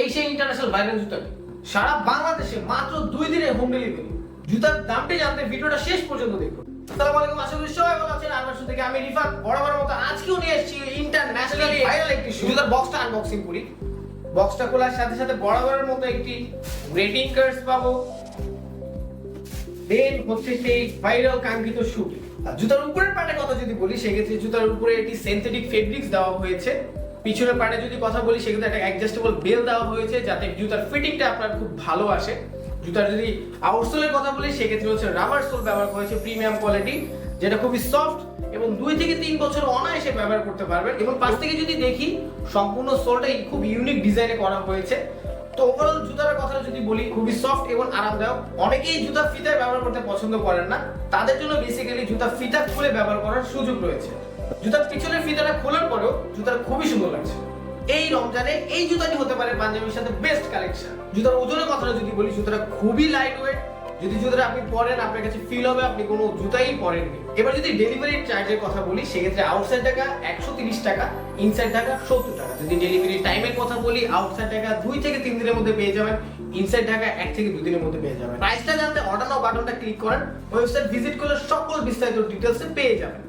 এই সেই international viral জুতা সারা বাংলাদেশে মাত্র 2 দিনে হোম ডেলিভারি। জুতার দামটি জানতে ভিডিওটা শেষ পর্যন্ত দেখুন। আসসালামু আলাইকুম, আশা করি সবাই ভালো আছেন। আরবাসু থেকে আমি রিফাত বরাবর মতো আজকেও নিয়ে এসেছি ইন্টারন্যাশনালি ভাইরাল একটি শু। জুতার বক্সটা আনবক্সিং করি। বক্সটা খোলার সাথে সাথে বরাবরের মতো একটি রেটিং কার্ডস পাবো। দেন হচ্ছে সেই ভাইরাল কাঙ্ক্ষিত শু। জুতার উপরের পার্টের কথা যদি বলি সেক্ষেত্রে জুতার উপরে একটি সিনথেটিক ফেব্রিক্স দেওয়া হয়েছে। পিছনের পার্টে যদি কথা বলি সেক্ষেত্রে একটা অ্যাডজাস্টেবল বেল দেওয়া হয়েছে যাতে জুতার ফিটিংটা আপনার খুব ভালো আসে। জুতার যদি আউটসোলের কথা বলি সেক্ষেত্রে হচ্ছে রাবার সোল ব্যবহার করেছে প্রিমিয়াম কোয়ালিটি, যেটা খুবই সফট এবং 2 থেকে 3 বছর অনায়াসে ব্যবহার করতে পারবেন। এবং পাশ থেকে যদি দেখি সম্পূর্ণ সোলটাই খুব ইউনিক ডিজাইনে করা হয়েছে। তো ওভারঅল জুতার কথা যদি বলি খুবই সফট এবং আরামদায়ক। অনেকেই জুতা ফিতা ব্যবহার করতে পছন্দ করেন না, তাদের জন্য বেসিক্যালি জুতা ফিতা খুলে ব্যবহার করার সুযোগ রয়েছে। জুতার পিছনের ফিতাটা খোলার পরেও জুতাটা খুবই সুন্দর লাগছে। এই রমজানে এই জুতাটি হতে পারে পাঞ্জাবির সাথে বেস্ট কালেকশন। জুতার ওজনের কথাটা যদি বলি জুতাটা খুবই লাইট ওয়েট। যদি জুতাটা আপনি পরেন আপনার কাছে ফিল হবে আপনি কোনো জুতাই পরেননি। এবার যদি ডেলিভারি চার্জের কথা বলি সেক্ষেত্রে আউটসাইড টাকা 130 টাকা, ইনসাইড টাকা 70 টাকা। যদি ডেলিভারি টাইমের কথা বলি আউটসাইড টাকা 2 থেকে 3 দিনের মধ্যে পেয়ে যাবেন, ইনসাইড টাকা 1 থেকে 2 দিনের মধ্যে পেয়ে যাবেন। প্রাইসটা জানতে অর্ডার নাও বাটনটা ক্লিক করেন, ওয়েবসাইট ভিজিট করলে সকল বিস্তারিত ডিটেইলস পেয়ে যাবেন।